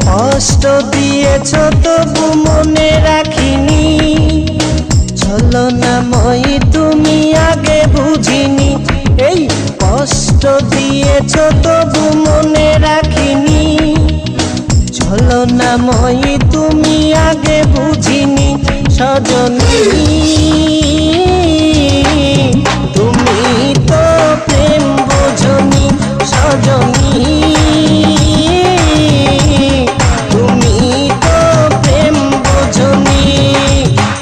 কষ্ট দিয়েছ তবু মনে রাখিনি, ছলনাময়ী তুমি আগে বুঝিনি। এই কষ্ট দিয়েছ তবু মনে রাখিনি, ছলনাময়ী তুমি আগে বুঝিনি। সজনী তুমি তো প্রেম বোঝনি, সজনী তুমি তো প্রেম বোঝনি।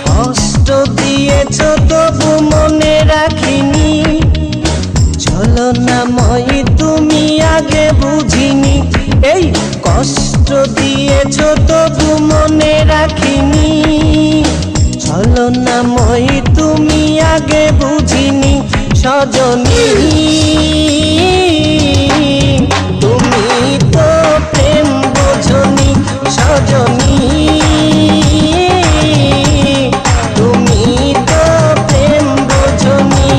কষ্ট দিয়েছ তবু মনে রাখিনি, ছলনাময়ী তুমি আগে বুঝিনি। এই কষ্ট দিয়েছ তবু মনে রাখিনি, ছলনাময়ী তুমি আগে বুঝিনি। সজনী তুমি তো প্রেম বোঝনি, সজনী তুমি তো প্রেম বোঝনি।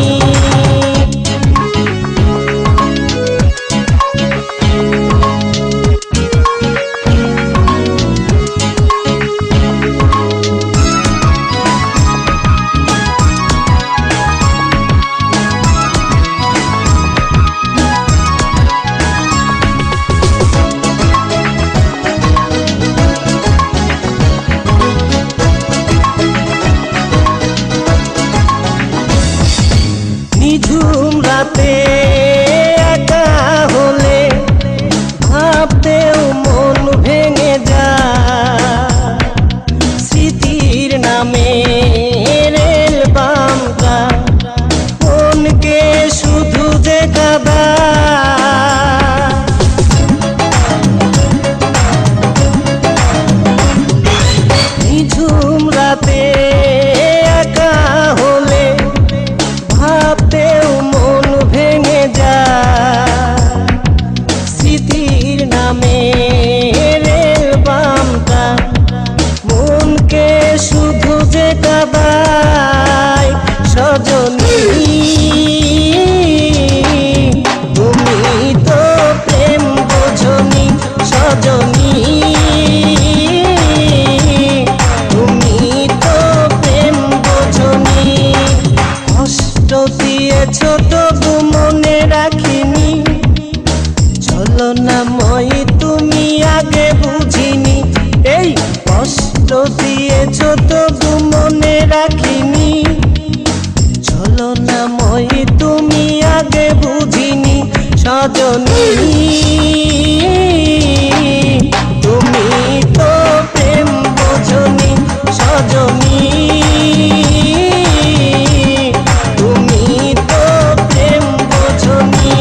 নিঝুম রাতে একা হলে ভাবতেও মন ভেঙে যায়, স্মৃতির নামে রেল বামকা মনকে শুধু যে কাঁদায়। নিঝুম রাতে একা হলে ভাবতেও মন ভেঙে যায়, স্মৃতির নামে রেল বামটা মনকে শুধু যে কাঁদায়। সজনী তুমি তো প্রেম বোঝনি, সজনী তুমি তো প্রেম বোঝনি। কষ্ট দিয়েছ তবু মনে রাখিনি, ছলনাময়ী তুমি আগে বুঝিনি। এই কষ্ট দিয়েছ তবু মনে রাখিনি, ছলনাময়ী তুমি আগে বুঝিনি। সজনী তুমি তো প্রেম বোঝনি, সজনী তুমি তো প্রেম বোঝনি।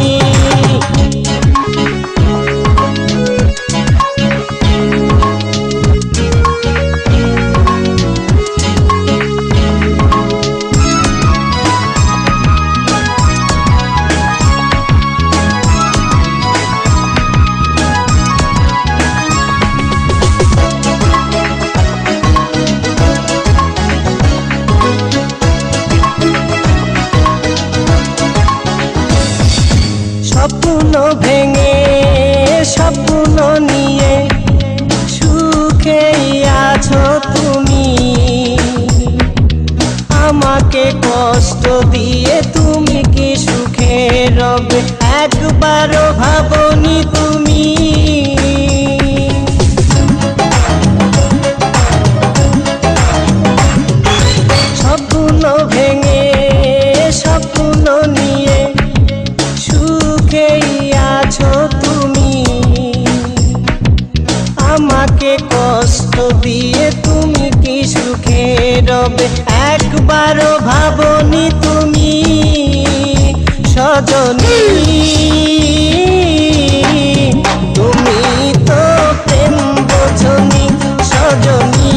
স্বপ্ন ভেঙে স্বপ্ন নিয়ে সুখেই আছো তুমি, আমাকে কষ্ট দিয়ে তুমি কি সুখে রবে একবারও ভাবনি তুমি। স্বপ্ন ভেঙে স্বপ্ন নিয়ে সুখেই আছো তুমি, আমাকে কষ্ট দিয়ে তুমি কি সুখে রবে একবারও ভাবনি তুমি। সজনী তুমি তো প্রেম বোঝনি, সজনী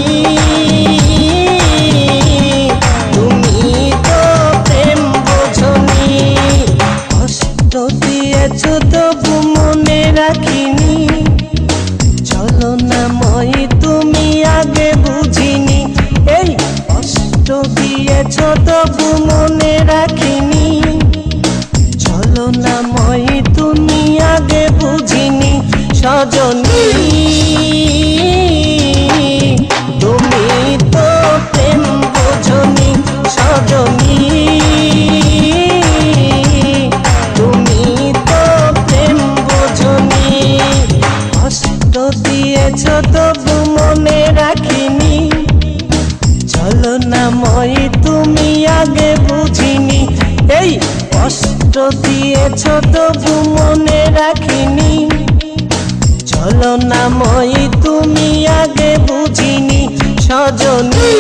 তুমি তো প্রেম বোঝনি। কষ্ট দিয়েছ তবু মনে রাখিনি, ছলনাময়ী তুমি আগে বুঝিনি। এই কষ্ট দিয়েছ তবু মনে রাখিনি, সজনী তুমি তো প্রেম বোঝনি সজনী তুমি তো প্রেম বোঝনি কষ্ট দিয়েছ তবু মনে রাখিনি চলো না মই তুমি আগে বুঝিনি এই কষ্ট দিয়েছ তবু মনে রাখিনি চলো না মই তুমি আগে বুঝিনি সজনী